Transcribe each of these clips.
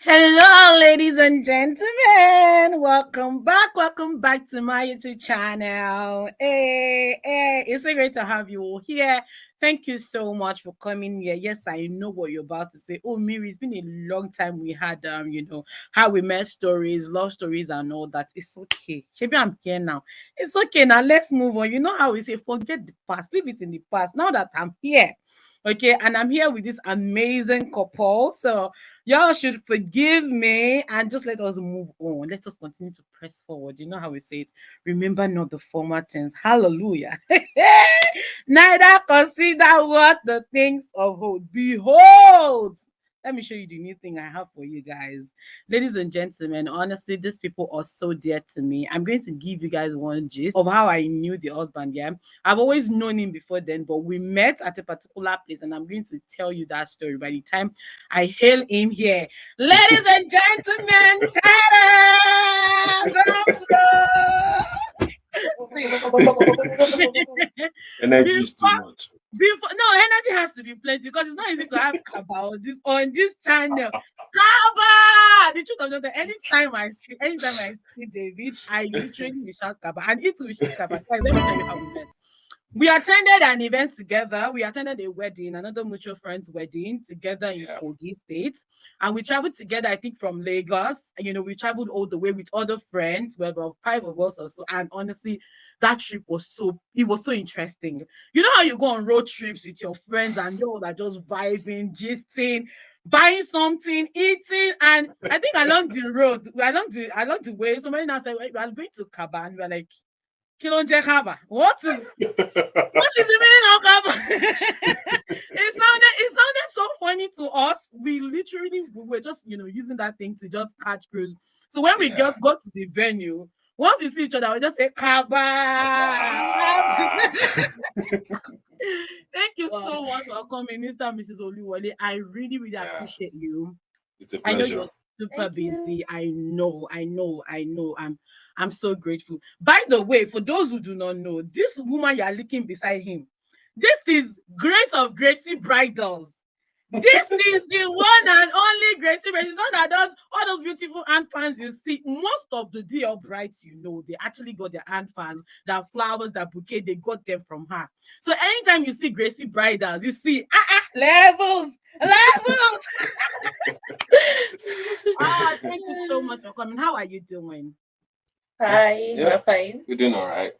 Hello, ladies and gentlemen. Welcome back to my YouTube channel. Hey, it's so great to have you all here. Thank you so much for coming here. Yes, I know what you're about to say. Oh, Miri, it's been a long time we had how we met stories, love stories, and all that. It's okay. Maybe I'm here now. It's okay now. Let's move on. You know how we say, forget the past, leave it in the past. Now that I'm here, okay, and I'm here with this amazing couple. So y'all should forgive me and just let us move on. Let us continue to press forward. You know how we say it. Remember not the former things. Hallelujah. Neither consider what the things of old. Behold. Let me show you the new thing I have for you guys. Ladies and gentlemen, honestly, these people are so dear to me. I'm going to give you guys one gist of how I knew the husband. Yeah. I've always known him before then, but we met at a particular place, and I'm going to tell you that story by the time I hail him here. Ladies and gentlemen, ta-da! Energy is too before, much. before, no, energy has to be plenty because it's not easy to have kaba on this channel. Kaba! The truth of the matter, anytime I see David, I literally will shout kaba, and it will shout kaba. Guys, let me tell you how we met. We attended an event together. We attended a wedding, another mutual friend's wedding together in Yeah. Kogi State. And we traveled together, I think, from Lagos. We traveled all the way with other friends. We were about five of us or so. And honestly, that trip was so interesting. You know how you go on road trips with your friends and you all are just vibing, gisting, buying something, eating, and I think along the road, along the way, somebody now said, "We are going to Kaban." We were like, Kilonje Kaba. What is the meaning of Kaba? It sounded so funny to us. We were just using that thing to just catch cruise. So when we Yeah. got to the venue, once we see each other, we just say Kaba. Thank you Wow. so much for coming, Mr. and Mrs. Oluwole. I really, really Yeah. appreciate you. It's a I know you're pleasure. super Thank you. busy. I know. I'm so grateful. By the way, for those who do not know, this woman you are looking beside him, this is Grace of Gracie Bridals. This is the one and only Gracie. But it's not that does all those beautiful hand fans you see. Most of the DL brides, they actually got their hand fans, that flowers, that bouquet, they got them from her. So anytime you see Gracie Bridals, you see levels. Thank you so much for coming. How are you doing? Fine, Yeah. we're fine. We're doing all right.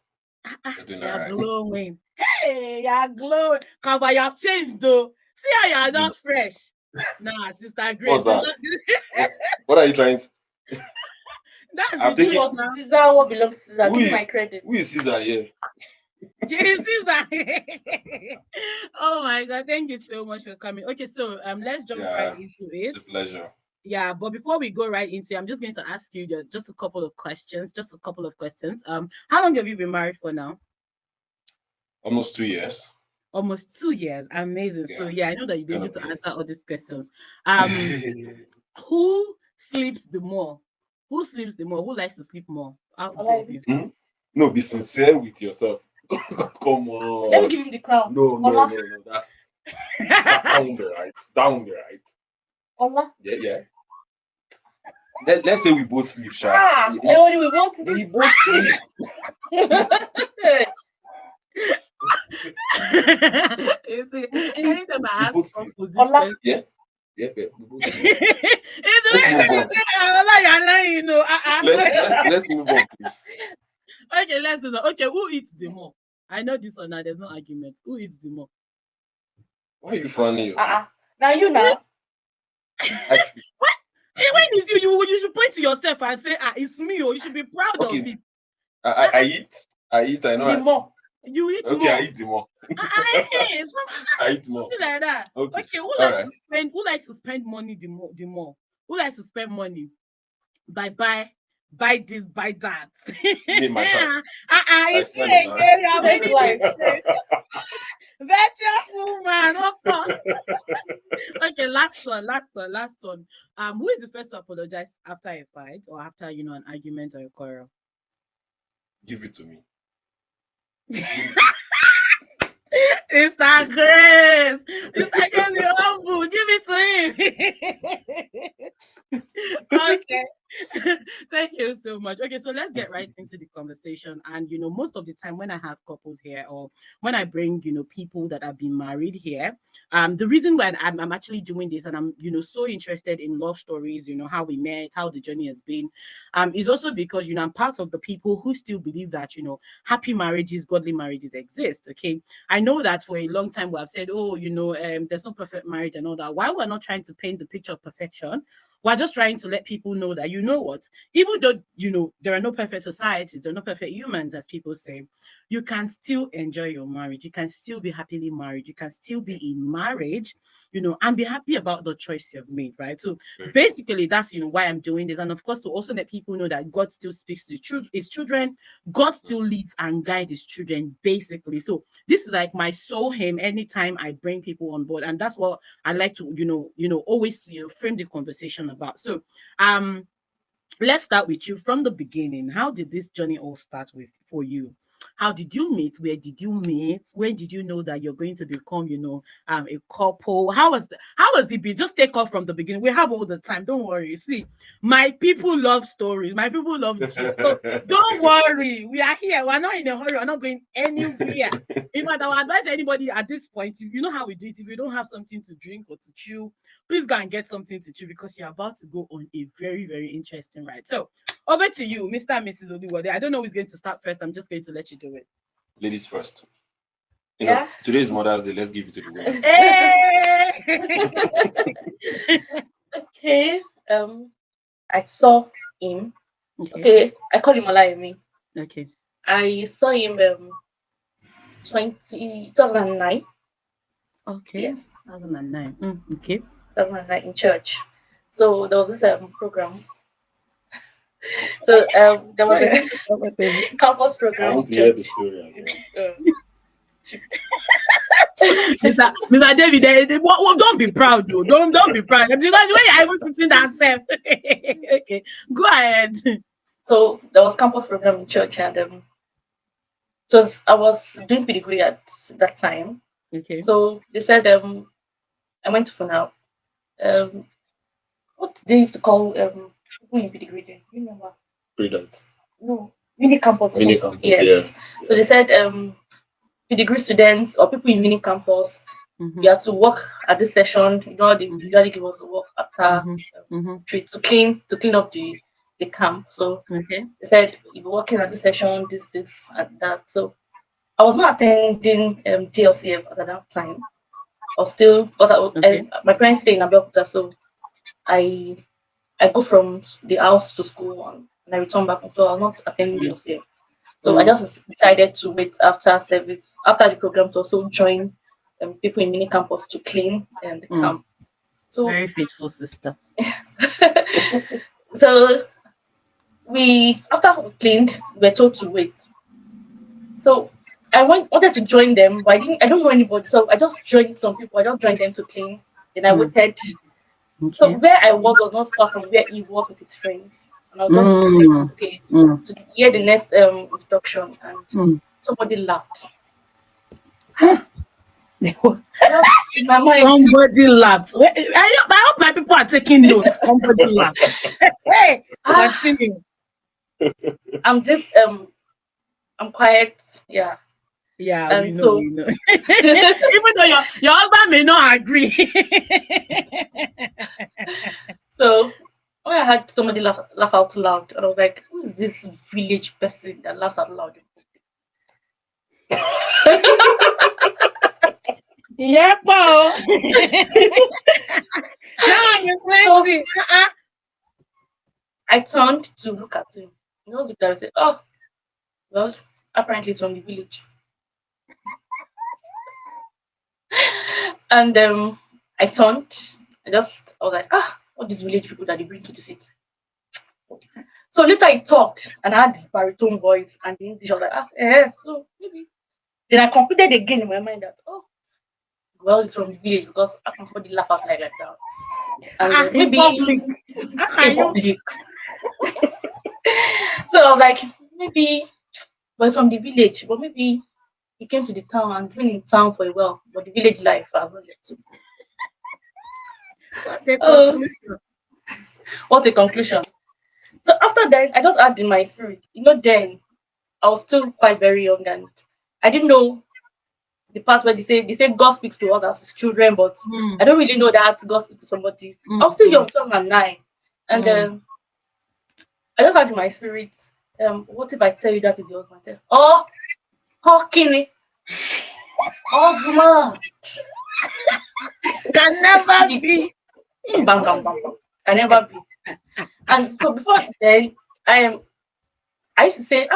We're doing all You're right. glowing. Hey, you're glowing. Kaba, you have changed though. See how you're Did- not fresh. Nah, Sister What's Grace. that? What are you trying to? That's I'm the Give taking. truth what to now. Caesar, what belongs to Caesar. Who Give me is, my credit. who is Caesar here? Jesus. Oh my God. Thank you so much for coming. Okay, so let's jump right Yeah. into It's it. a pleasure. Yeah, but before we go right into it, I'm just going to ask you just a couple of questions. Just a couple of questions. How long have you been married for now? Almost 2 years. Almost 2 years. Amazing. So Yeah. yeah, I know that It's you'll be able gonna to be. answer all these questions. Um, who sleeps the more? Who sleeps the more? Who likes to sleep more? Out All the of right. you. Hmm? No, be sincere with yourself. Come Let me on. give him the crown. No, no, Ola, no, no. That won't be right. That won't be right. Ola. Yeah, yeah. Let's say we both sleep, Sha. Everybody, we want We both sleep. You see, to. anytime I We ask both sleep. couples this Ola. question, Yeah, yeah, yeah. We both sleep. it's Let's like move on. you're lying, Let's move on, please. Okay, let's do that. Okay, who eats the more? I know this one now. There's no argument. Who eats the more? Why are you frowning your Uh-uh. face? Now you now. Actually, What? When it's you, you should point to yourself and say, it's me. Or you should be proud of okay. it. I eat. I eat. I know. The more. You eat Okay, I more. eat more. Something I eat more. like that. Okay. Okay, All right. who likes to spend money the more? Who likes to spend money? Buy this, buy that. Me myself. I You see spend on again, you are Fake winning life. this race. Virtuous woman. Okay, last one. Who is the first to apologize after a fight or after an argument or a quarrel? Give it to me. Give it. Mr. Grace. Mr. Grace, you're humble. Give it to him. so much. Okay, so let's get right into the conversation. And most of the time when I have couples here, or when I bring people that have been married here, the reason why I'm actually doing this, and I'm so interested in love stories, how we met, how the journey has been, is also because I'm part of the people who still believe that happy marriages, godly marriages exist. Okay, I know that for a long time we have said, oh, there's no perfect marriage and all that. Why we're not trying to paint the picture of perfection, we're just trying to let people know that what, even though there are no perfect societies, there are no perfect humans, as people say, you can still enjoy your marriage. You can still be happily married. You can still be in marriage, and be happy about the choice you've made, right? So Very true. basically, that's why I'm doing this, and of course to also let people know that God still speaks to his children. God still leads and guides his children, basically. So this is like my soul hymn anytime I bring people on board, and that's what I like to always frame the conversation about. So let's start with you from the beginning. How did this journey all start with for you? How did you meet? Where did you meet? When did you know that you're going to become, a couple? How was it be? Just take off from the beginning. We have all the time. Don't worry. See, my people love stories. My people love gist. So don't worry. We are here. We're not in a hurry. We're not going anywhere. In fact, I would advise anybody at this point, you know how we do it. If you don't have something to drink or to chew, please go and get something to chew, because you're about to go on a very, very interesting ride. So over to you, Mr. and Mrs. Oluwade. I don't know who's going to start first. I'm just going to let you do it. Ladies first. Yeah. Today is Mother's Day. Let's give it to the women. Hey! Okay. I saw him. Okay. Okay, I call him Olayemi. Okay. I saw him 2009. Okay. Yes, 2009. Okay. 2009 in church. So there was this program. So there was Yeah, a it's comfortable. campus I program want in to hear the church. story as well. She- Mr. David, don't be proud, though. Don't be proud. Because when you're even sitting that self. Okay. Go ahead. so there was campus program in church, and because I was doing pretty good at that time. Okay. So they said I went to FUNAB. Um, what they used to call people in degree then? You remember? Brilliant. No, mini campus or Mini something. campus, yeah. Yes. So Yeah. they said degree students or people in mini campus, Mm-hmm. you have to work at this session. You know how they Mm-hmm. usually give us the work after Mm-hmm. Mm-hmm. treat to clean up the camp. So Okay. they said you be working at this session, this and that. So I was not attending DLCF at that time. I was still because Okay. my parents stay in Abeokuta, so I I go from the house to school and I return back. So I was not attending DLCF. So I Mm. just decided to wait after service, after the program, to also join people in mini campus to clean the Mm. camp. So, Very faithful sister. so we after we cleaned, we were told to wait. So I wanted to join them, but I don't know anybody. So I just joined some people. I just joined them to clean. Then I Mm. waited. So Okay. where I was not far from where he was with his friends, and I was just waiting, Mm. okay, Mm. to hear the next instruction. And Mm. somebody laughed. I just in my mind, Somebody laughed. I hope my people are taking notes. Somebody laughed. Hey, ah, continue. I'm just I'm quiet, yeah. Yeah, we And know, so we know. Even though your husband may not agree. so when I had somebody laugh out loud, and I was like, who is this village person that laughs out loud? Yeah, Paul. Now you're So plenty. I turned to look at him. He was looked at and said, oh, well, apparently it's from the village. And I turned, I was like, all these village people that they bring to the city. So later I talked and I had this baritone voice and the English. I was like, so maybe. Then I completed again in my mind that, oh, well, it's from the village because I can somebody laugh out like that. And In maybe public. How in can you? public. So I was like, maybe, but it's from the village, but maybe he came to the town and been in town for a while, but the village life I've not yet to. What a Oh, conclusion. what a conclusion. So after that, I just had in my spirit. Then I was still quite very young, and I didn't know the part where they say God speaks to us as his children, but Mm, I don't really know that God speaks to somebody. mm, I was still mm, young, 2009, and mm. I just had in my spirit, what if I tell you that is your husband? I said, oh, Hawking, husband, Can never bam, be. bam, bam, bam. Can never be. And so before then, I am. I used to say,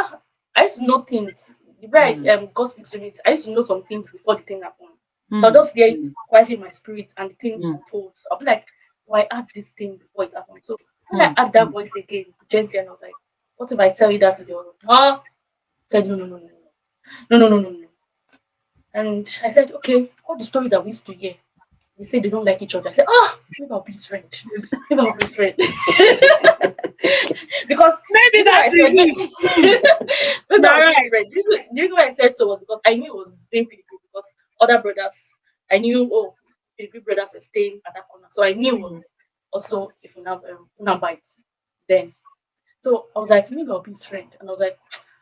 I used to know things. The way Mm, God speaks to me, I used to know some things before the thing happened. So I'll mm, just hear it quietly in my spirit and the thing mm, unfolds. I'll be like, oh, I had this thing before it happened. So when I mm, had that mm. voice again, gently, and I was like, what if I tell you that is your husband? Huh? Said, no, no, no, no, no, no, no, no, no, no. And I said, okay, all the stories that we used to hear, they say they don't like each other. I said, maybe I'll be his friend. Maybe I'll be his friend. Because the Maybe reason why that I is said it. Mm, maybe you're I'll be his right. friend. The reason why I said so was because I knew it was doing pretty good because other brothers, I knew, the big brothers were staying at that corner. So I knew it Mm, was also if you have bites then. So I was like, maybe I'll be his friend. And I was like,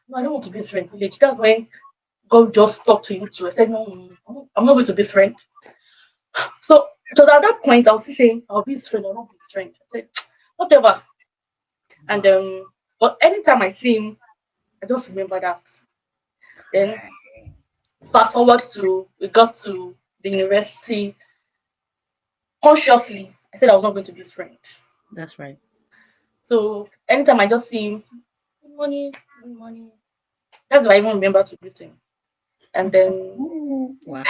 no, I don't want to be his friend, village. That's when God just talked to him too. I said, no, no, no, I'm not going to be his friend. So it was at that point I was still saying, I'll be his friend, I'll not be his friend. I said, whatever. And wow. but anytime I see him, I just remember that. Then fast forward to we got to the university. Consciously, I said I was not going to be his friend. That's right. So anytime I just see him, good morning, good morning. That's why I even remember to greet him. And then Wow.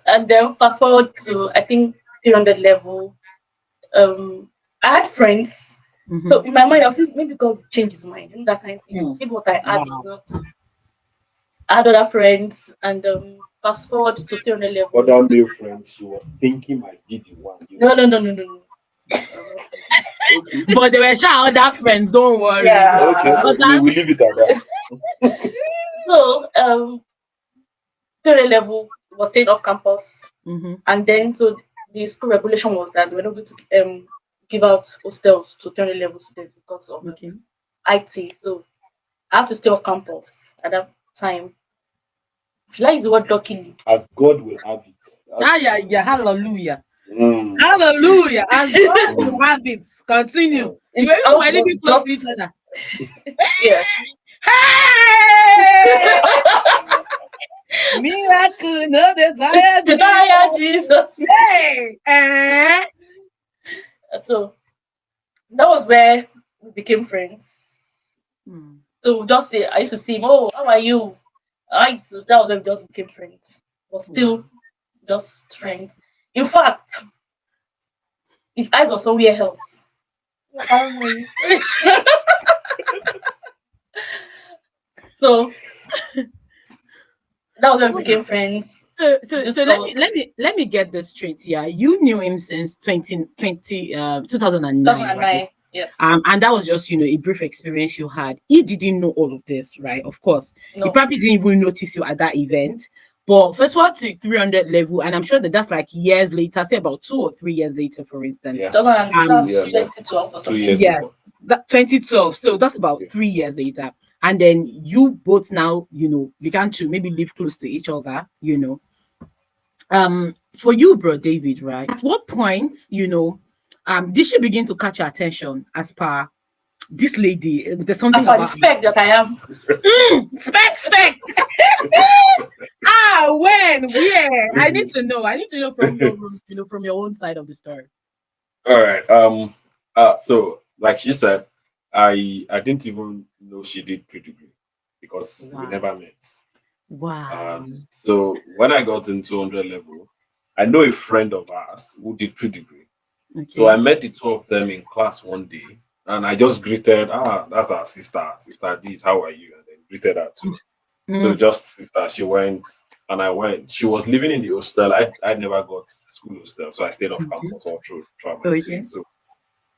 and then fast forward to I think 300 level. I had friends. So Mm-hmm. in my mind, I was thinking maybe God will change his mind. That kind of thing. Mm. Maybe what I had is Wow. not. I had other friends, and fast forward to 300 level. Other male friends, she was thinking might be the one, you No, know. no, no, no, no, no. I was not thinking. Okay. But they were sure other friends, don't worry. Okay. Yeah. We leave it at that. So 300 level was staying off campus, Mm-hmm. and then so the school regulation was that we're not going to give out hostels to 300 level students because of Okay. IT. So I have to stay off campus at that time. Should I use the word luckily? As God will have it. Ah, yeah, yeah. Hallelujah. Mm, Hallelujah. As God will mm, have it. Continue. mm. You It even were also living was close to each just other. yeah. Hey! Miracle, no desire, Denial Jesus. hey! So that was where we became friends. Hmm. So we just say I used to see him, oh, how are you? So that was when we just became friends. But Wow. still just friends. In fact, his eyes were somewhere else. I don't know you. So that was when we became friends. So, We so, do so let me talk. let me let me get this straight here. You knew him since 2020, 2009, right? 2009. Yes. And that was just, a brief experience you had. He didn't know all of this, right? Of course, he No. probably didn't even notice you at that event. But first of all, to 300 level, and I'm sure that that's like years later, say about 2 or 3 years later, for instance. Yeah. 2000, Um, Yeah, that's about 2012 or two something. years later. yes, that 2012. So that's about Yeah. 3 years later. And then you both now, began to maybe live close to each other. For you, bro David, right? At what point, did she begin to catch your attention as per this lady? There's As something for the about spec that I am, her. Spec. When, where? I need to know from from your own side of the story. All right. So like she said, I didn't even know she did pre-degree because we Wow. never met. Wow. So when I got in 200 level, I know a friend of ours who did pre-degree. So I Okay. met the two of them in class one day, and I just greeted, that's our sister, sister this, how are you? And then greeted her too. So Mm, just sister, she went, and I went. She was living in the hostel. I never got school hostel, so I stayed off okay. campus all throughout my stay. Okay. So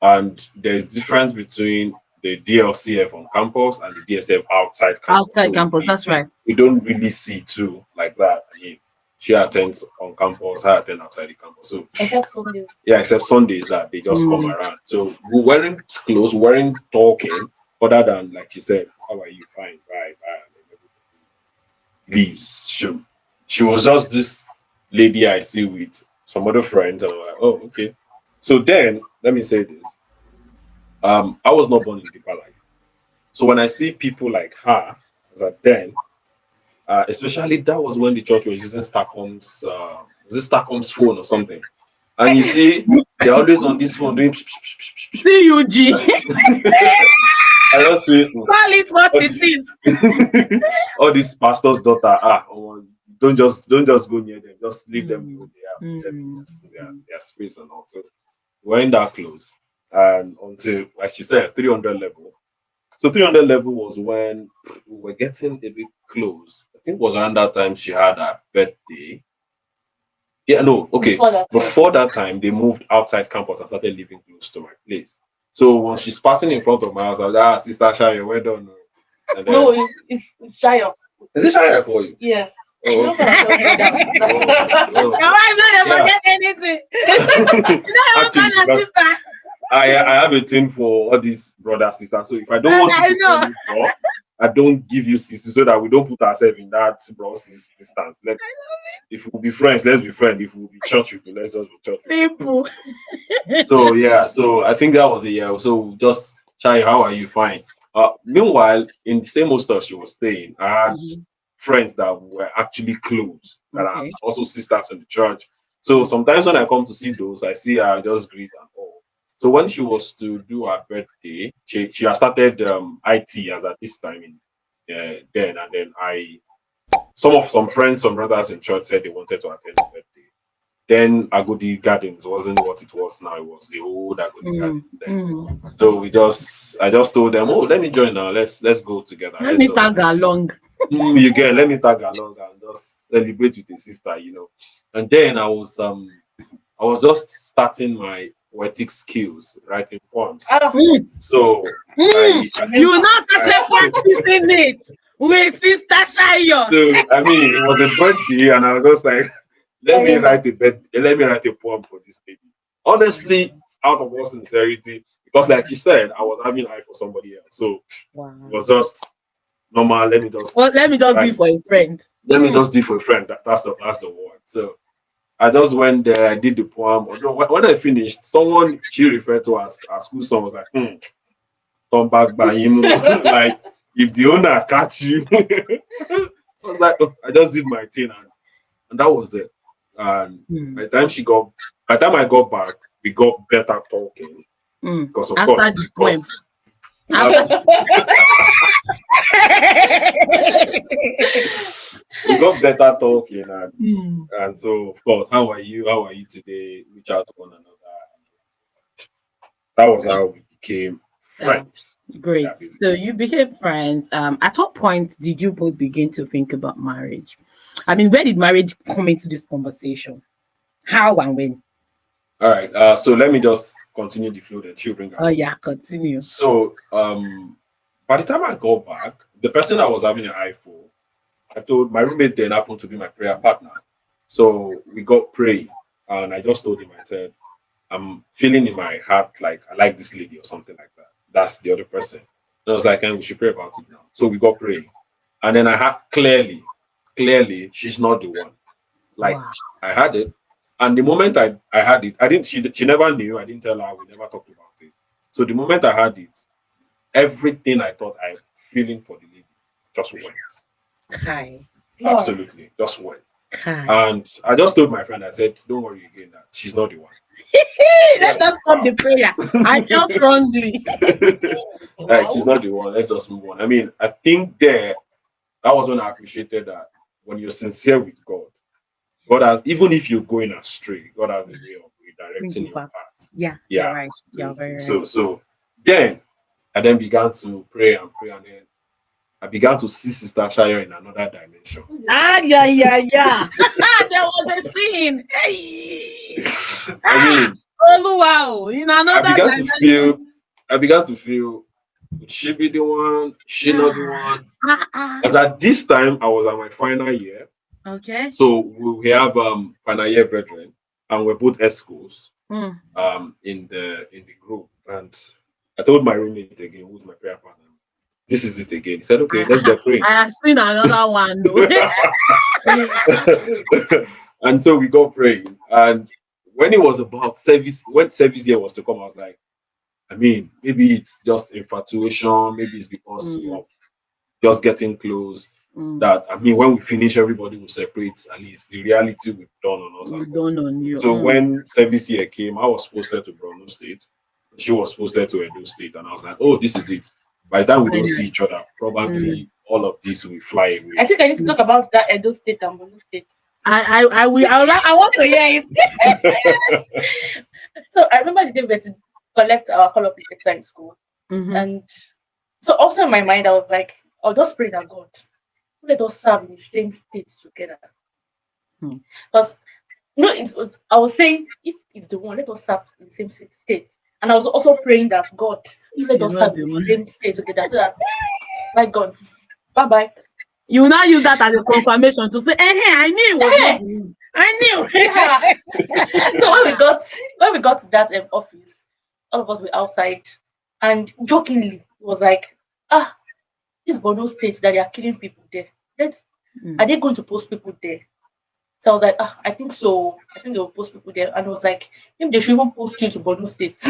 and there's difference between the DLCF on campus and the DSF outside campus. Outside So campus, that's right. we don't really see too like that. I mean, she attends on campus, I attend outside the campus. So Except Sundays. yeah, except Sundays that they just come Mm. around. So we weren't close, we weren't talking, other than like she said, how are you? Fine, bye, bye. And then everybody leaves. She was just this lady I see with some other friends, and I'm like, oh, okay. So then let me say this. I was not born in deeper life. So when I see people like her as a then, especially that was when the church was using Starcom's was it Starcom's phone or something. And you see, they're always on this phone doing CUG. I just feel Call it what all it these is. all these pastors' daughter, don't just go near them, just leave them the way they are, leave them in Mm. their space and also we're in that close. And until like she said, 300 level. So 300 level was when we were getting a bit close. I think it was around that time she had her birthday. Yeah, no, okay. Before that. Before that time, they moved outside campus and started living close to my place. So once she's passing in front of my house, I was like, Sister Shaya, well done. And No, then, it's Jayo. is it Shaya for you? Yes. You Oh, know okay. what I'm talking Oh, Your about. wife don't yeah. forget anything. You don't Actually, even call her because sister. I have a thing for all these brothers, sisters. So if I don't want you I to call know. me bro, I don't give you sister so that we don't put ourselves in that bro sis distance. Let's if we'll be friends, let's be friends. If we'll be church people, let's just be church people. Simple. So yeah, so I think that was a year. So just Chai, how are you? Fine. Meanwhile, in the same hostel she was staying, I had Mhm. friends that were actually close, that are Okay. also sisters in the church. So sometimes when I come to see those, I see her, I just greet and all. So when she was to do her birthday, she had started IT as at this time in then, and then some friends, some brothers in church said they wanted to attend the birthday. Then Agodi Gardens wasn't what it was now. It was the old Agodi Mm. Gardens then. Mm. So I just told them, oh, let me join now. Let's go together. Let Let's me just tag along. you get let me tag along and just celebrate with a sister. And then I was just starting my poetic skills, writing poems. Ah, Mm. So Mm. remember. You now I started practicing it with Sister Shayo. so I mean it was a birthday and I was just like, I let remember. me write a poem for this lady. Honestly, it's out of all sincerity, because like you said, I was having eye for somebody else. So it Wow. was just normal. Well, let me just do Write it for a friend. let me Mm. just do it for a friend. That's the word. So I just went there, I did the poem. Although when I finished, someone she referred to as our school song was like, come back by him. Like if the owner catch you. I was like, oh, I just did my thing and that was it. And Mm. by the time by the time I got back, we got better talking. Mm. Because of course, After the poem. uh, After. we got better talking Mm. and so of course, how are you? How are you today? Reach out to one another. That was how we became So friends. Yeah, great. basically. So you became friends. At what point did you both begin to think about marriage? I mean, where did marriage come into this conversation? How and when? All right. So let me just continue the flow that you bring Oh along. yeah, continue. So by the time I got back, the person I was having an eye for, I told my roommate then happened to be my prayer partner. So we got praying, and I just told him, I said, I'm feeling in my heart like I like this lady or something like that. That's the other person. And I was like, and we should pray about it now. So we got praying. And then I had clearly, she's not the one. Like Wow. I had it. And the moment I had it, I didn't she never knew, I didn't tell her, we never talked about it. So the moment I had it, everything I thought I feeling for the lady just went. Kai. Wow. Absolutely. Just went. Kai. And I just told my friend, I said, don't worry again that she's not the one. Let Like, us stop the wow. prayer. I felt wrongly. Like she's Wow. not the one. Let's just move on. I mean, I think that was when I appreciated that when you're sincere with God, God has, even if you're going astray, God has a way of Bring redirecting you your back. path. Yeah, you're Yeah. right. You're very So right. so then I then began to pray and pray, and then I began to see Sister Shayo in another dimension. Who's this Ah, sister? yeah, yeah, yeah. There was a scene. Hey. I Ah, mean, oh wow. In I another began to dimension. feel, I began to feel, would she be the one? She not the Ah, one? ah, ah. As at this time, I was at my final year. Okay. So we have final year brethren, and we're both escorts Mm. in the group. And I told my roommate again, who's my prayer partner, this is it again. He said, okay, let's I, get praying. I have seen another one. No. And so we got praying. And when it was about service, when service year was to come, I was like, I mean, maybe it's just infatuation, maybe it's because Mm, of just getting close. mm. That I mean, when we finish, everybody will separate. At least the reality will dawn on us and We all. don't on you. So Mm. when service year came, I was posted to Borno State. She was posted to Edo State, and I was like, "Oh, this is it." By the time we don't see Finally. each other, Mm. probably all of this will fly I away. think I need to Mm. talk about that Edo State and Borno State. I will. I want to hear it. So I remember the day we had to collect our color protector in school, Mm-hmm. and so also in my mind I was like, I'll just pray that God let us serve in the same state together. Hmm. Because no, I was saying if it's the one, let us serve in the same state. And I was also praying that God let You us know serve in the the one. same state together so that my God, bye bye. You will now use that as a confirmation to say, hey, I knew it was not Hey, the one. I yeah. So when we got to that office, all of us were outside, and jokingly it was like, ah, this Borno state that they are killing people there. Let's knew. are they going to post people there? So I was like, ah, I think so. I think they will post people there. And I was like, maybe they should even post you to Borno State.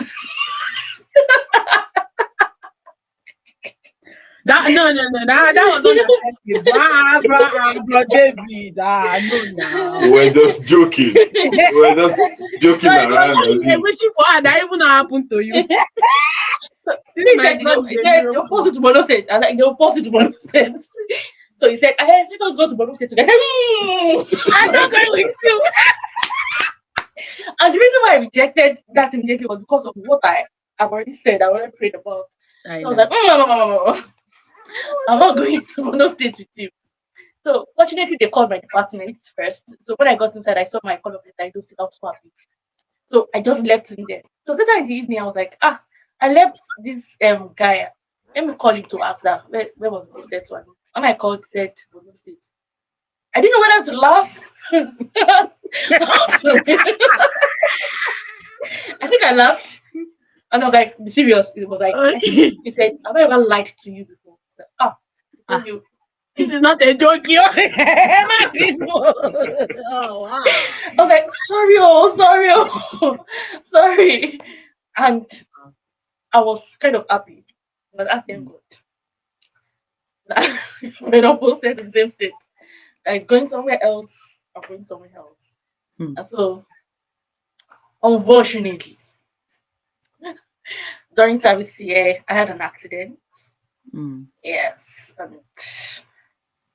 That was unacceptable. Bro, David. No, now. We're just joking. We're just So joking it was around. what I you were mean, wishing for, and that even happened to you. So This he my said, God is he a said they'll post miracle. you to Borno State. I was like, they'll post you to Borno State. So he said, hey, let us go to Borno State together. I'm not going with you. And the reason why I rejected that immediately was because of what I've already said, I already prayed about. I So I was know. like, no, no, no, no, no. I'm not going to Borno State with you. So fortunately, they called my department first. So when I got inside, I saw my call of letter. I was so happy. So I just left him there. So later in the evening, I was like, ah, I left this guy. Let me call him to ask that where was the posted to. And when I called, he said Borno State. I didn't know whether to laugh. I think I laughed. And I was like, be serious. It was like, I think Okay. he said, have I ever lied to you before? I said, ah, I told Ah, you. this is not a joke, yo. My people. Oh, wow. I was like, sorry, oh, sorry, oh, sorry. And I was kind of happy. But I thank God. We're not posted in the same state. That it's going somewhere else. I'm going somewhere else. Hmm. And so, unfortunately, during service here, I had an accident. Hmm. Yes. And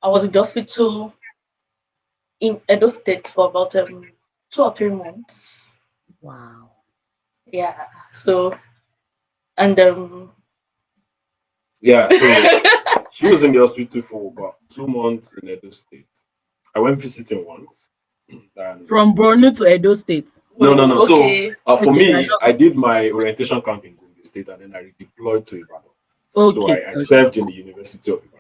I was in the hospital in Edo State for about 2 or 3 months. Wow. Yeah. So, and yeah. So she was in the hospital for about 2 months in Edo State. I went visiting once. And From Borno to Edo State. no, no, no. So okay. for Okay, I me, just I did my orientation camp in Gombe State, and then I redeployed to Ibadan. So okay. I Okay. served in the University of Ibadan.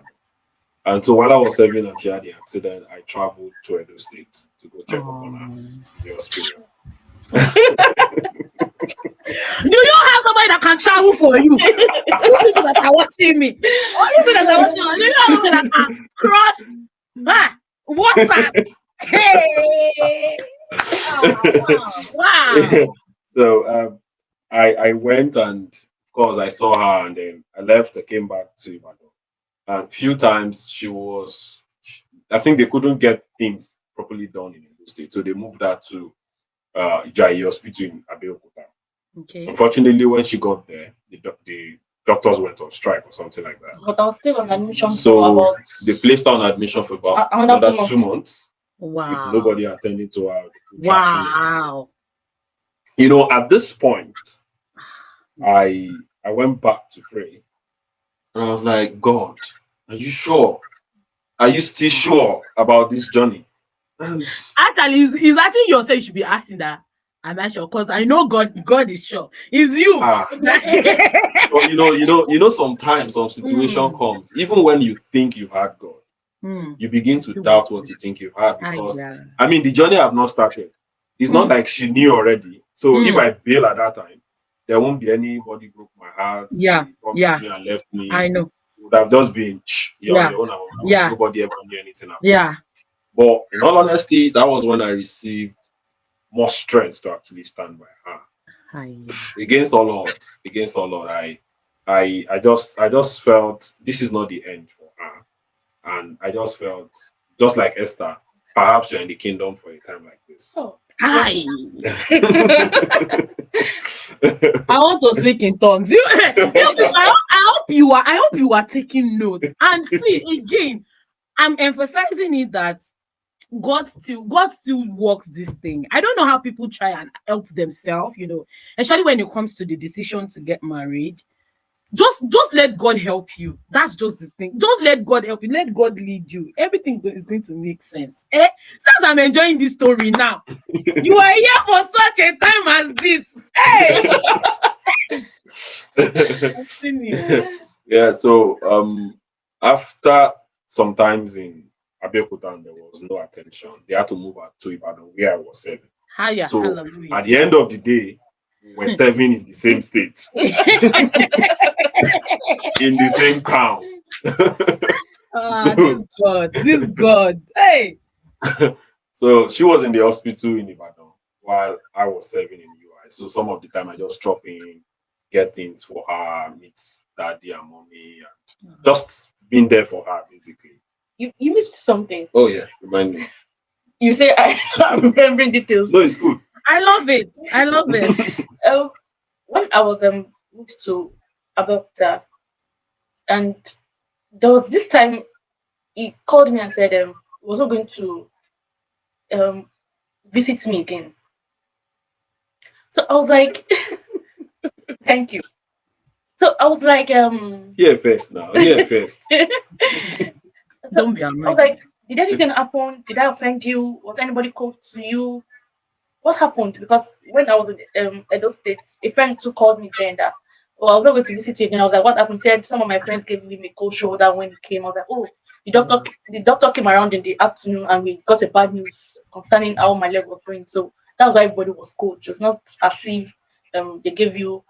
And so while I was serving and she had the accident, I traveled to Edo State to go check up on her Oh. in the hospital. Do you have somebody that can travel for you? You people that are watching me, or you people that are watching me, do you have somebody that can cross? Ah, WhatsApp. Hey. Wow. Wow. So I went, and of course I saw her, and then I left. I came back to Ibadan. And few times I think they couldn't get things properly done in Edo State, so they moved her to Jai Hospital in Abeokuta. Okay. Unfortunately, when she got there, the doctors went on strike or something like that. But I was still on admission for So about they placed her on admission for about another another 2 months. 2 months with Wow. nobody attending to her, the traction and all. Wow. At this point, I went back to pray, and I was like, God, are you sure? Are you still sure about this journey? And Actually, it's actually yourself you should be asking that. Am I sure? Because I know God is sure. It's you. ah, but sometimes some situation Mm. comes, even when you think you had God. you begin It's to still doubt what working. you think you've had Ah, because yeah. I mean the journey have not started. It's not Hmm. like she knew already. So if Hmm. I bail at that time, there won't be anybody broke my heart. Yeah. She promised Yeah. me and left me. I know. It would have just been "Shh, you're on Yeah. your own. Our own." Yeah. Nobody ever knew anything about it. Yeah. But in all honesty, that was when I received more strength to actually stand by her Ah, yeah. against all odds. Against all odds, I just felt this is not the end for her, and I just felt just like Esther. Perhaps you're in the kingdom for a time like this. Oh, Hi. blessing. I want to speak in tongues. I hope you are taking notes. And see again, I'm emphasizing it that God still works this thing. I don't know how people try and help themselves, especially when it comes to the decision to get married. Just let God help you. That's just the thing. Just let God help you. Let God lead you. Everything is going to make sense. Since I'm enjoying this story now, you are here for such a time as this. Hey, continue. Yeah, so after sometimes in Abeokuta there was no attention. They had to move out to Ibadan where I was serving. Hallelujah. So Hallelujah. at the end of the day, we were serving in the same state, in the same town. This so God. This God. Hey. so she was in the hospital in Ibadan while I was serving in UI. So some of the time I just drop in, get things for her, meet daddy and mommy, and just being there for her basically. You missed something. Oh yeah, remind me. You say I'm remembering details. No, it's good. I love it. I love it. Um, when I was moved to Abuja, and there was this time he called me and said he was not going to um visit me again. So I was like, thank you. So I was like, Here first now. Here first. so Don't be I was annoyed. like, did anything happen? Did I offend you? Was anybody cold to you? What happened? Because when I was in Edo State, a friend too called me then that, oh, I was not going to visit you again. I was like, what happened? He said some of my friends gave him a cold shoulder when he came. I was like, oh, the doctor came around in the afternoon and we got a bad news concerning how my leg was going. So that was why everybody was cold. It was not as if they gave you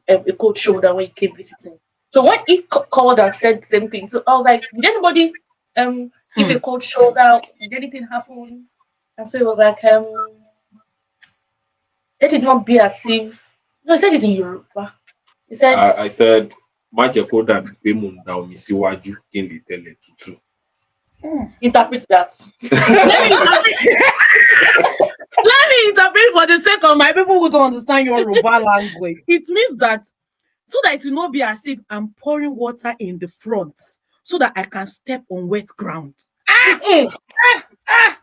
a cold shoulder when you came visiting. So when he called and said the same thing, so I was like, did anybody give Hmm. a cold shoulder? Did anything happen? And so it was like let it not be as if no, he said it in Yoruba. He said, I said, má jẹ́ kó dàbí pé mò ń da omi síwájú kí n lè tẹ̀lé tútù. interpret that. Let me interpret. Let me interpret for the sake of my people who don't understand your Yoruba language. It means that so that it will not be as if I'm pouring water in the front so that I can step on wet ground. Mm-mm. Ah,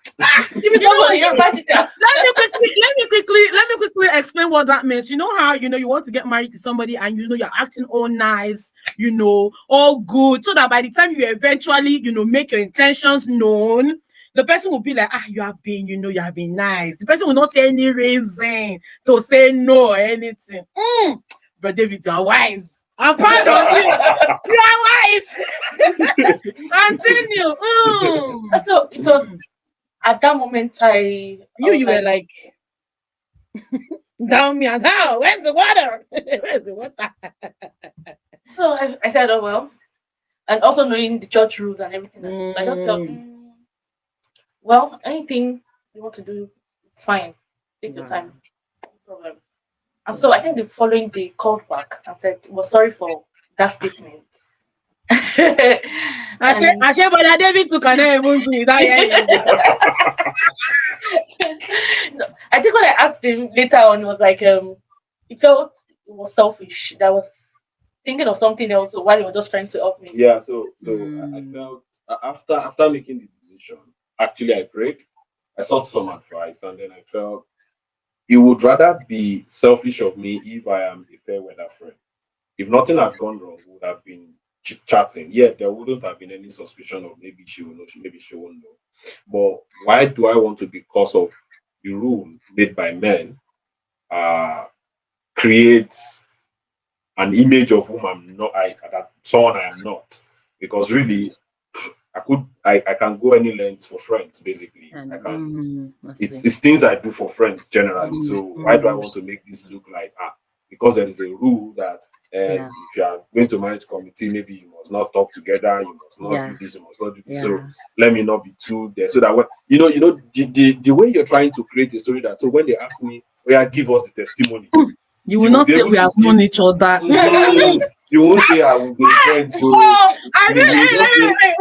Give me you know somebody, what? you're a teacher. Let me quickly explain what that means. You know how you want to get married to somebody and you're acting all nice, all good, so that by the time you eventually make your intentions known, the person will be like, you have been nice. The person will not say any reason to say no or anything. But David, you are wise. I'm proud of you. You are wise. Continue. So it was at that moment I was You were like, like, down me and how? Where's the water? Where's the water? so I said, oh well. And also knowing the church rules and everything, I just felt, Mm. well, anything you want to do, it's fine. Take your time, Wow. no problem. And so I think the following day called back and said, well, sorry for that statement. And Brother David took an even do without hearing you. no, I think when I asked him later on, it was like he felt it was selfish. That I was thinking of something else while he was just trying to help me. Yeah, so I Mm. felt after making the decision, actually I prayed, I sought some advice, and then I felt it would rather be selfish of me if I am a fair weather friend. If nothing had gone wrong, we would have been chatting. Yeah, there wouldn't have been any suspicion of maybe she will know, maybe she won't know. But why do I want to, because of the rule made by men, uh, create an image of whom I'm not, that someone I am not? Because really, I can go any length for friends. Basically, I And can. I see. It's things I do for friends generally. Mm, So why do I mm, want to make this look like because there is a rule that yeah, if you are going to marriage committee, maybe you must not talk together, you must not do yeah, this, you must not do this. So yeah. let me not be too there. So that when the way you're trying to create a story that so when they ask me, oh yeah, give us the testimony, You will you will not be say able we to have give. known each other. Mhm. You won't say I will be friends. So Oh, I you just say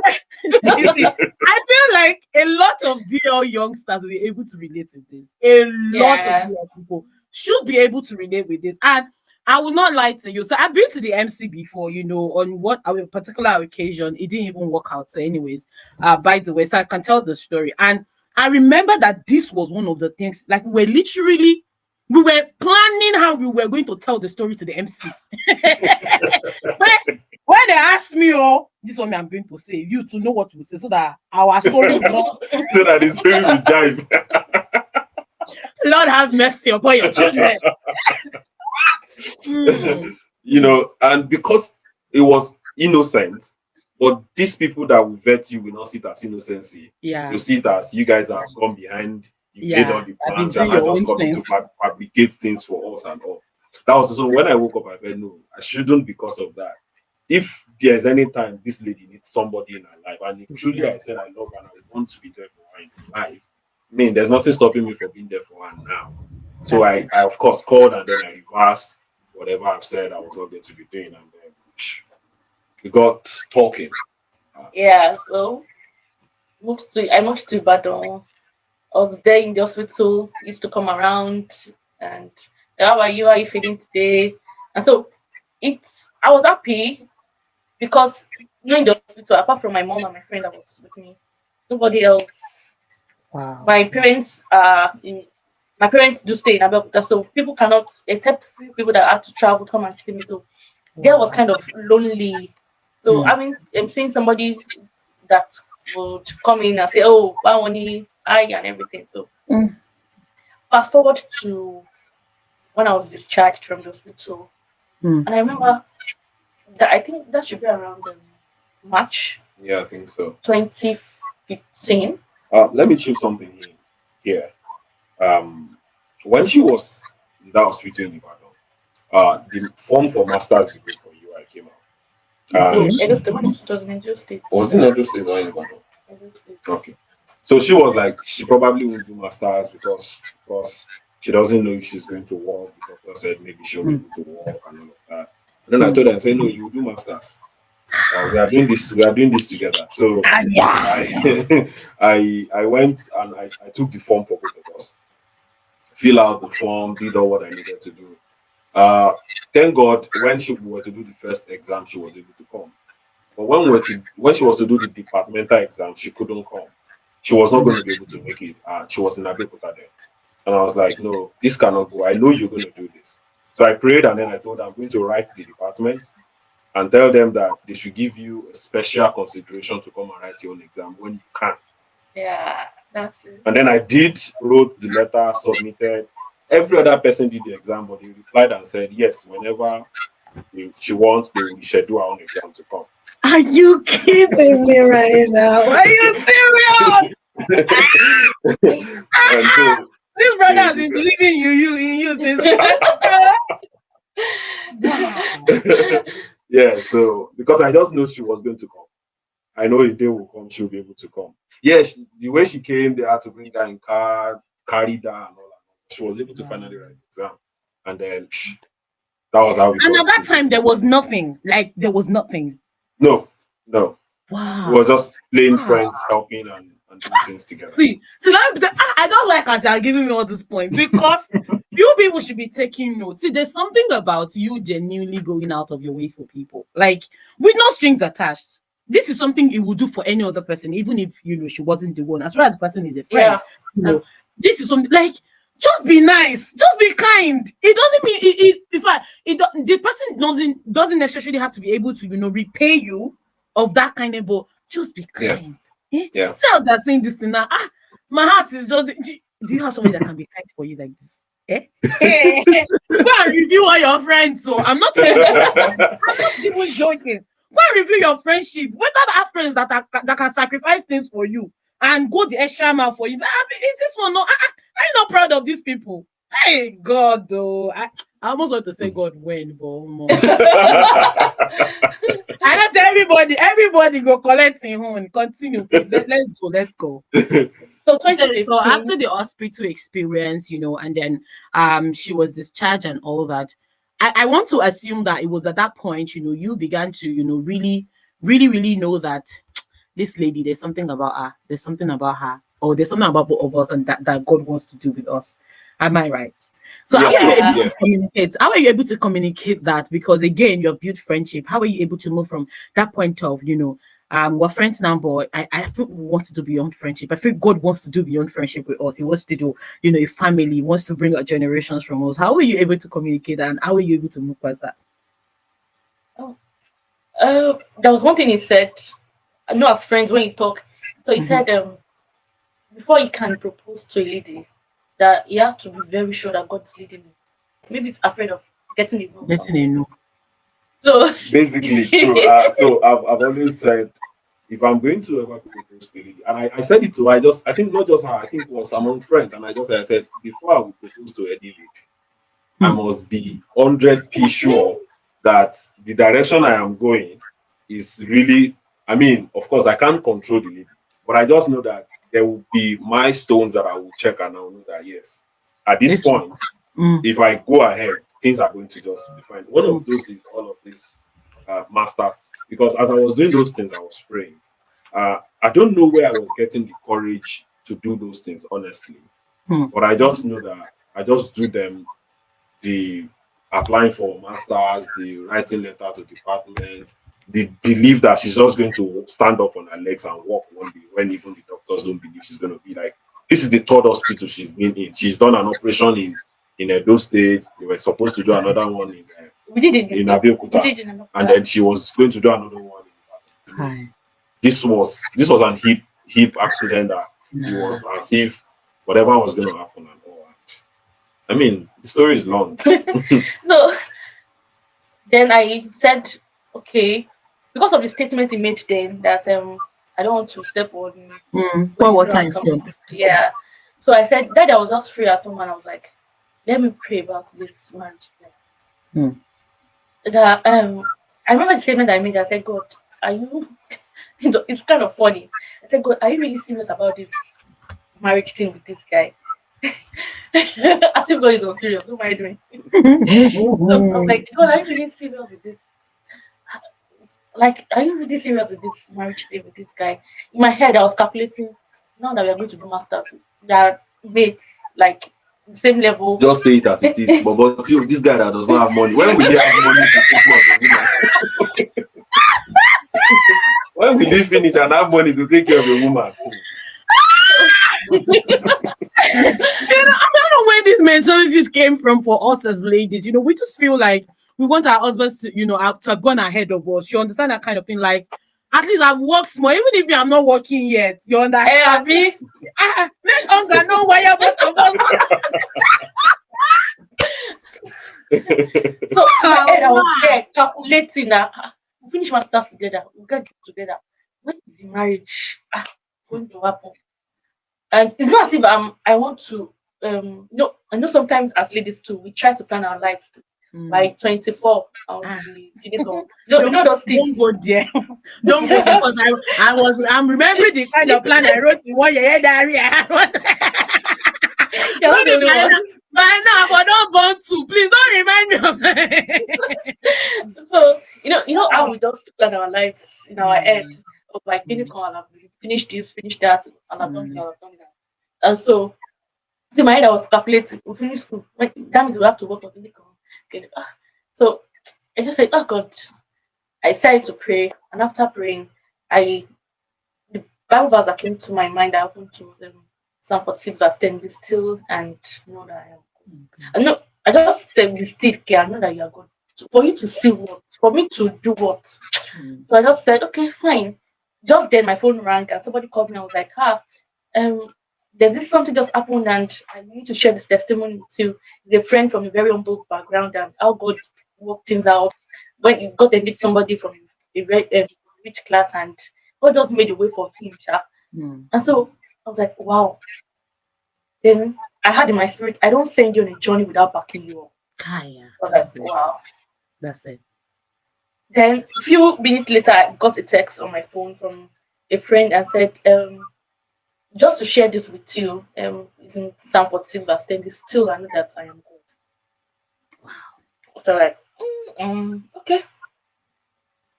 feel, you see, I feel like a lot of DL youngsters will be able to relate with this. A lot of Yeah. DL people should be able to relate with this. And I will not lie to you. So I've been to the MC before, on what a particular occasion. It didn't even work out. So, anyways, by the way, so I can tell the story. And I remember that this was one of the things, like we were planning how we were going to tell the story to the MC. when, when they asked me, oh, this one I'm going to say, you to know what to say so that our story will not, so that the story will jive. Lord have mercy upon your children. Mm, And because it was innocent, but these people that will vet you will not see it as innocency. You yeah, see it as you guys have gone behind, you've laid all yeah. the I've been plans, you're doing not your just own coming to things. fabricate things for us and all. That was so when I woke up, I said, no, I shouldn't because of that. If there's any time this lady needs somebody in her life, and if This truly now. I said I love her and I want to be there for her in her life, I mean, there's nothing stopping me from being there for her now. So That's I, it. I of course called and then I reversed whatever I've said I was not going to be doing, and then we got talking. Uh, Yeah. So I moved to Ibadan. I was there in the hospital, used to come around and how are you? How are you feeling today? And so I was happy because in the hospital, apart from my mom and my friend that was with me, nobody else. Wow. My parents my parents do stay in Abeokuta, so people cannot except few people that had to travel to come and see me. So there was Wow. kind of lonely. So Mm, I mean I'm seeing somebody that would come in and say, oh, Bawoni, hi and everything. So mm, fast forward to when I was discharged from the hospital, mm. and I remember that I think that should be around March yeah, I think so. 2015. Let me choose something here. Um, when she was in that hospital in Ibadan, the form for master's degree for UI came out, Okay. and No, Edo State. It was in Edo State. was in Edo State or in Ibadan? Edo State. Okay. So she was like, she probably won't do masters because, of course, she doesn't know if she's going to work. The doctor said maybe she'll be Mm, able to work and all of that. And then I mm. told her, I said, no, you will do masters. We are doing this. We are doing this together. So Ah, yeah. I, I went and I took the form for both of us. Fill out the form, did all what I needed to do. Uh, thank God, when she were to do the first exam, she was able to come. But when she was to do the departmental exam, she couldn't come. She was not Mm. going to be able to make it. She was in Abeokuta then. And I was like, no, this cannot go. I know you're going to do this. So I prayed and then I told her I'm going to write the department and tell them that they should give you a special consideration to come and write your own exam when you can. Yeah, that's true. And then I did, wrote the letter, submitted. Every other person did the exam, but they replied and said, yes, whenever she wants, they will schedule her own exam to come. Are you kidding me right now? Are you serious? And so This brother they, has been believing in you since. Wow. yeah, so because I just know she was going to come. I know a day will come, she'll be able to come. Yeah, the way she came, they had to bring her in car, carry her and all that. She was able to Wow. finally write the exam. And then that was Yeah. how we And got at that to time, there was nothing. Like, there was nothing. no, no. It was Wow. just plain Wow. friends helping and doing things together. See, I don't like as they're giving me all this point because you people should be taking notes. See, there's something about you genuinely going out of your way for people, like with no strings attached. This is something you would do for any other person, even if she wasn't the one. As far as the person is a friend, Yeah. you Uh, know, this is something like just be nice, just be kind. It doesn't mean in fact, the person doesn't necessarily have to be able to repay you of that kind of, but just be Yeah, kind. Eh? yeah. See how they're saying this thing now. My heart is just. Do you have somebody that can be kind for you like this? Eh? Eh? Go and review all your friends. So I'm not even joking. I'm not even joking. Go and review your friendship. Whether have friends that can sacrifice things for you and go the extra mile for you. Is this one not? Are you not proud of these people? Hey God, though. I almost want to say God when, but I don't say everybody go collecting home. Continue, please. Let's go. So So 2015. after the hospital experience, and then she was discharged and all that. I want to assume that it was at that point, you began to, really, really, really know that this lady, there's something about her, or there's something about both of us, and that God wants to do with us. Am I right? So how were Yes, you ma'am. able Yeah. to Yes. communicate? How were you able to communicate that? Because again, you built friendship. How were you able to move from that point of, we're friends now, but I feel we want to do beyond friendship. I feel God wants to do beyond friendship with us. He wants to do, a family. He wants to bring out generations from us. How were you able to communicate that, and how were you able to move past that? Oh, there was one thing he said. I know as friends when you talk. So he Mhm. said, before he can propose to a lady, that he has to be very sure that God is leading him. Maybe he's afraid of getting it wrong or Getting a something. no. So Basically true. So I've always said, if I'm going to ever propose to a lady, and I said it to her, I think not just her, I think it was among friends, and I said, before I will propose to any lady, I Hmm. must be 100p sure that the direction I am going is really, I mean, of course, I can't control the lady, but I just know that there will be milestones that I will check, and I will know that, yes, at this This. point, Mm, if I go ahead, things are going to just be fine. One mm, of those is all of this masters, because as I was doing those things, I was praying. I don't know where I was getting the courage to do those things, honestly, mm. but I just know that I just do them, the applying for masters, the writing letter to department, the belief that she's just going to stand up on her legs and walk one day when even the doctors don't believe she's going to be like. This is the third hospital she's been in. She's done an operation in Edo State. They were supposed to do another one we did it in we Abeokuta, did it enough and that. then she was going to do another one in Ibadan. Hi. This was an hip accident that it Nah. was as if whatever was going to happen and all that. I mean, the story is long. So then I said, okay, because of the statement he made then that I don't want to step on Pour waiting water around in some front. yeah. So I said that I was just free at home and I was like, let me pray about this marriage thing. Mm. That I remember the statement I made. I said, God, are you it's kind of funny. I said, God, are you really serious about this marriage thing with this guy? I think God is not serious. What am I doing? So I was like, God, are you really serious with this? Like, are you really serious with this marriage thing with this guy? In my head, I was calculating. Now that we are going to do masters, that mates like the same level. Just say it as it is. But you, this guy that does not have money, when will he have money to take care of a woman? When will he finish and have money to take care of a woman? I don't know where these mentalities came from for us as ladies. We just feel like we want our husbands to, to have gone ahead of us. You understand that kind of thing? Like, at least I've worked small, even if I'm not working yet. You understand? Abby. Make hunger no wire both of us. So in my head, I was Wow. there calculating that we finish masters together, we get together. When is the marriage going to happen? And it's not as if I want to no, I know sometimes as ladies too, we try to plan our lives by Mm. 24. I want to Ah. be clinical. You don't know those don't things. go there. Don't go there because I'm remembering the kind of plan I wrote in one year diary I had. You're not the Maybe only by one. now, but don't born to. Please don't remind me of that. So you know how we just plan our lives in our head Mm, of like mm, clinical, I'll have finished this, finish that, I'll have done this, mm. I'll have done that. And so in my head I was calculating, we finish school. Like that means we have to work for clinical. Okay. So I just said, oh God, I decided to pray, and after praying, I the Bible verse that came to my mind, I opened to Psalm 46 verse 10, be still and know that I am. I know I just said be still, okay, I know that you are God. So for you to see what, for me to do what. Mm. So I just said, okay, fine. Just then my phone rang and somebody called me. I was like, um, there's this something just happened and I need to share this testimony with you. It's a friend from a very humble background and how God worked things out when you got to meet somebody from rich class, and God just made a way for him, sha. Mm. And so I was like, wow. Then I had in my spirit, I don't send you on a journey without backing you up. Kaya. I was like, That's it. wow. That's it. Then That's a few minutes later, I got a text on my phone from a friend and said, just to share this with you, it's in Psalm 46 verse 10, be still and know that I am God. wow. So like, okay,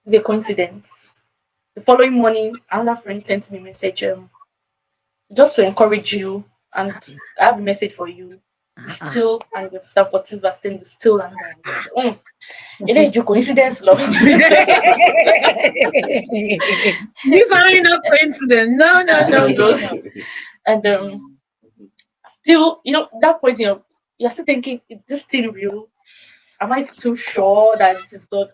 it's a coincidence. The following morning, another friend sent me a message, just to encourage you, and I have a message for you. Be Uh-uh. still, and the Psalm 46 verse 10, be still and know that I am God. I said, it ain't your coincidence, love. These are enough coincidence. No, no, no, No, no, no. no. And still, that point, you're still thinking, is this still real? Am I still sure that this is God?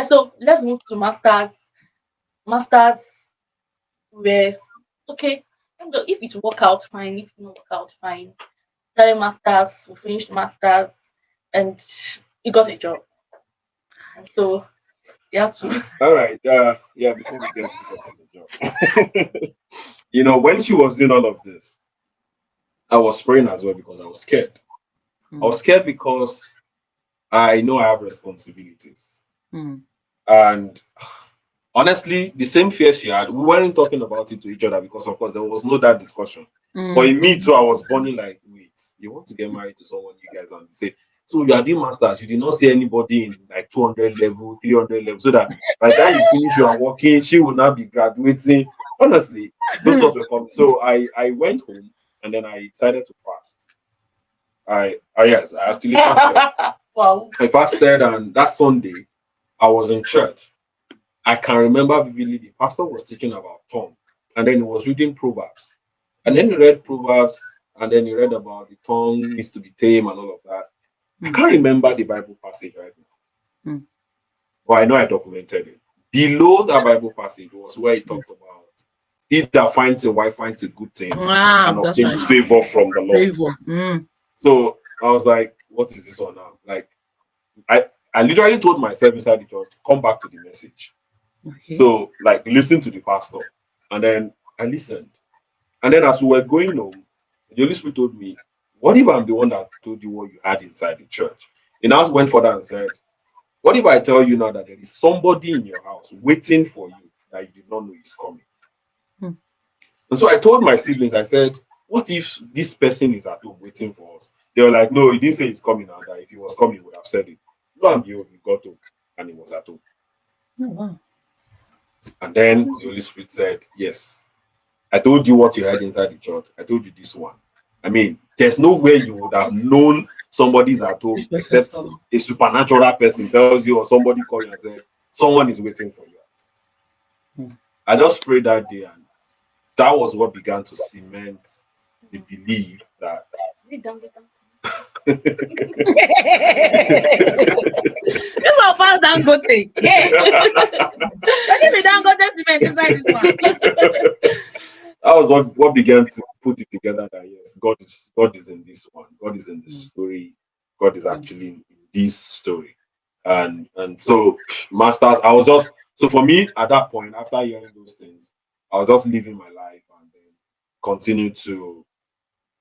So let's move to masters. Masters were okay. If it work out, fine. If it not work out, fine. Started masters, we finished masters, and he got a job. And so he had to. All right. Yeah. Before we get to the job, when she was doing all of this, I was praying as well because I was scared. I Mm, was scared because I know I have responsibilities, mm, and honestly, the same fear she had, we weren't talking about it to each other because, of course, there was no that discussion. But mm, in me too, I was burning like, wait, you want to get married to someone, you guys, and say, so you are doing masters, you did not see anybody in like 200 level, 300 level, so that by the time you finish, you are working, she will not be graduating. Honestly, those thoughts were coming. So I went home and then I decided to fast. Yes, I actually fasted. Wow. I fasted, and that Sunday I was in church. I can remember vividly the pastor was teaching about tongue, and then he was reading Proverbs. And then he read Proverbs, and then he read about the tongue needs to be tame and all of that. I mm, can't remember the Bible passage right now, mm, but I know I documented it. Below that Bible passage was where he mm. talked about he that finds a wife finds a good thing Ah, and that's right. obtains favor from the Lord. Favor. Mm, So I was like, what is this one now? Like I, I literally told myself inside the church, come back to the message. okay. So, like, listen to the pastor. And then I listened. And then as we were going home, the Holy Spirit told me, what if I'm the one that told you what you had inside the church? He now went further and said, what if I tell you now that there is somebody in your house waiting for you that you did not know is coming? Mm, And so I told my siblings, I said, what if this person is at home waiting for us? They were like, no, he didn't say he's coming now, that if he was coming, he would have said it. Lo and behold, we got home and he was at home. oh, wow. And then the Holy Spirit said, yes, I told you what you had inside the church. I told you this one. I mean, there's no way you would have known somebody's at home This person's except coming. a supernatural person tells you or somebody called you and said, someone is waiting for you. Mm. I just prayed that day, and that was what began to cement the belief that Read down, read down. This one pass Dangote. Hey, when if we Dangote cement inside this one? that was what began to put it together that yes, God is in this one. God is in this Mm, story. God is mm, actually in this story. And so masters, I was just so for me at that point, after hearing those things, I was just living my life and then continue to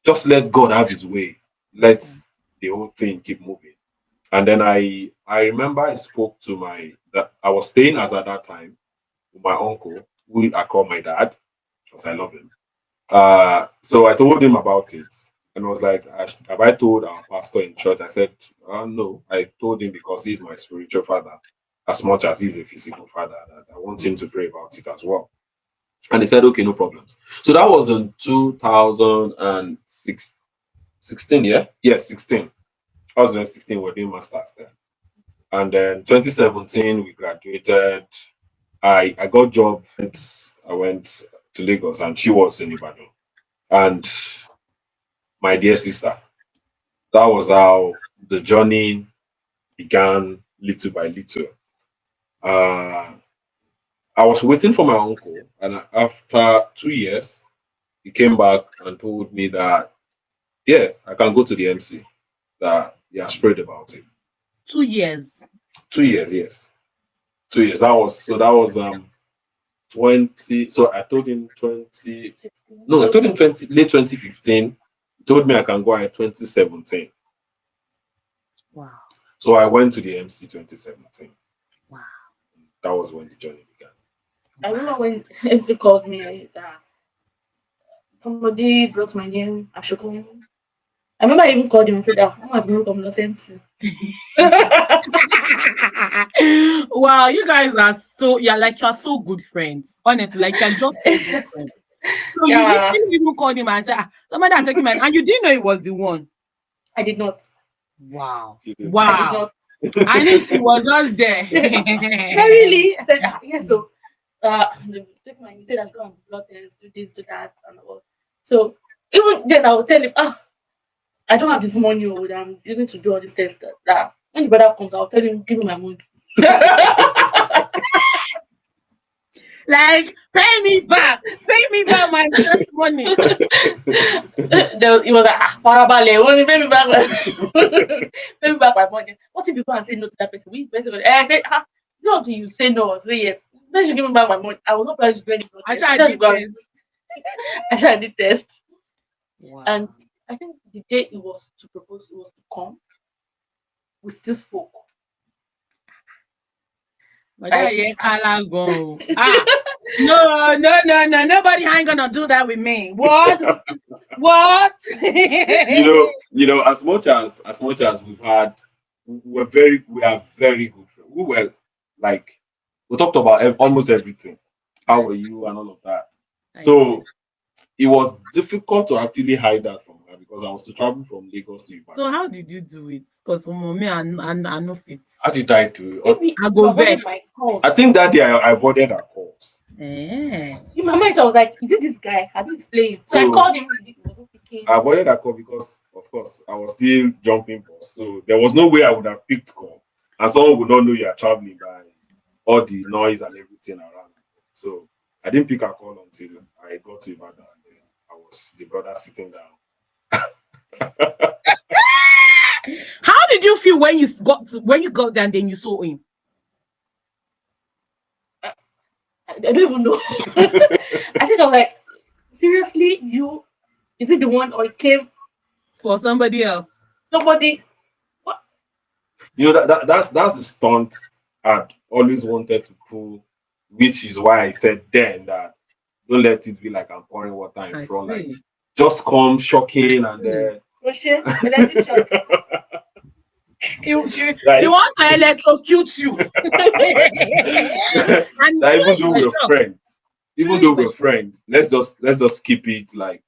just let God have his way. Let mm, the whole thing keep moving. And then I remember I spoke to my that I was staying as at that time with my uncle, who I call my dad, because I love him. So I told him about it, and I was like, "Have I told our pastor in church?" I said, "No." I told him because he's my spiritual father, as much as he's a physical father. That I want him mm. to pray about it as well. And he said, "Okay, no problems." So that was in 2006, 16, yeah, yes, 16. I was doing 16. We're doing masters then, and then 2017 we graduated. I got job. I went to Lagos, and she was in Ibadan. And my dear sister, that was how the journey began little by little. Uh, I was waiting for my uncle, and after 2 years, he came back and told me that, yeah, I can go to the MC, that he has prayed about it. 2 years. 2 years, yes. 2 years. That was 20. So I told him 20. 16. No, I So told him 20 late 2015. He told me I can go at 2017. Wow. So I went to the MC 2017. Wow. That was when the journey began. I Wow. remember when MC called me, somebody brought my name, Ashokon. I remember I even called him and said, "Ah, I'm as come MC." Wow, you guys are so you're so good friends. Honestly, like you're just so good friends. So you Yeah, literally even called him and said, somebody has taken my and you didn't know it was the one. I did not. Wow. You did. I did Wow. not. And he was just there. Not really. I said, yes, so they take my he said I should go and do blood test, do this, do that, and all. So even then I would tell him, I don't have this money that I'm using to do all these tests. That when the brother comes, I'll tell him, give me my money. Like, pay me back my interest money. He was like, Farabale, only pay me back pay me back my money. What if you go and say no to that person? We person I said, it's not until you say no or say yes. Then you give me back my money. I was not planning to do any I protest. I tried just did go and this. I tried the test. And Wow. I think the day it was to propose, it was to come, we still spoke. But that Right? yeah, color go. No, no, no, no. Nobody ain't gonna do that with me. What? What? As much as we are very good friends. We were like we talked about almost everything. How I were see. you and all of that. I see. So it was difficult to actually hide that from her because I was to travel from Lagos to So Ibadan. how did you do it? Because mommy and I no fit. How did I do? Maybe I you go avoided vex. my calls. I think that day I avoided her calls. Eh. In my mind, I was like, is it this guy? Have you played? So I So called him, he wasn't picking. I avoided her call because, of course, I was still jumping bus. So there was no way I would have picked call. And someone would not know you are traveling by all the noise and everything around. So I didn't pick her call until I got to Ibadan. And then I was the brother sitting down. How did you feel when you got there and then you saw him? I don't even know. I think I was like, seriously, you is it the one or it came For somebody else. somebody? What? That's the stunt I'd always wanted to pull, which is why I said then that don't let it be like I'm pouring water in I front. Like see. just come shocking and Hmm. Crochet, electric shock. He like wants to electrocute you. And that truly even you though were we're shocked. friends, even Truly though you were we're shocked. friends, let's just keep it like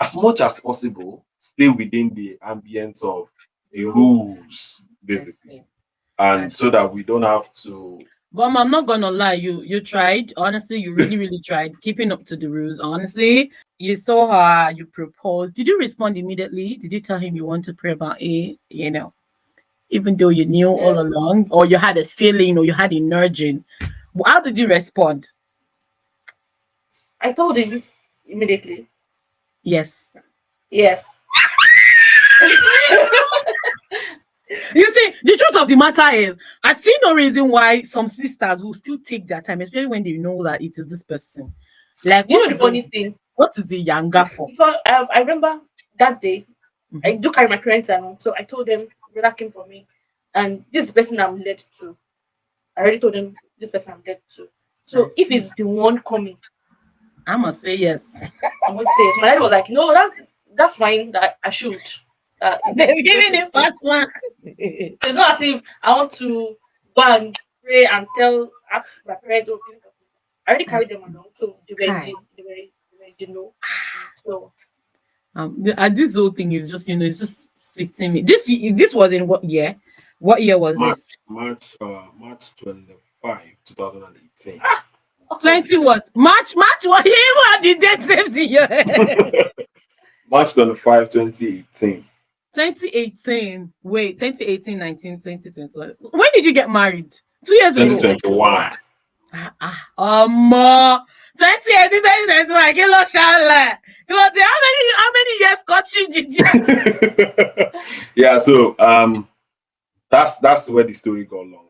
as much as possible, stay within the ambience of The the rules. rules, I basically. see. I And see. so that we don't have to But I'm not gonna lie, you tried. Honestly, you really, really tried keeping up to the rules. Honestly, you saw her, you proposed. Did you respond immediately? Did you tell him you want to pray about it? Even though you knew all Yes. along, or you had a feeling, or you had an urging. How did you respond? I told him immediately. Yes. Yes. You see, the truth of the matter is, I see no reason why some sisters will still take their time, especially when they know that it is this person. Like, You know the funny thing? what is the younger for? Before I remember that day, I Mhm. do carry my parents along. So I told them brother came for me and this is the person I'm led to. I already told them this person I'm led to. I So if see. it's the one coming, I must say yes. I'm going to say yes. My dad was like, no, that's fine that I should. They've It's going given to him be. fast mark. So it's not as if I want to go and pray and ask my parents, oh, give me I already carried them along, so Kai. they were in the know. So This whole thing is just, it's just sweeting me. This was in what year? What year was March this? March 25, 2018. okay, 20 what? March what? He even had the date safety year. March 25, 2018. 2018. Wait, 2018, 19, 2021. When did you get married? 2 years ago. 2021. 2021. More. 2018, 2021. Kilo Charlotte. How many years courtship did you? Yeah, so that's where the story got long.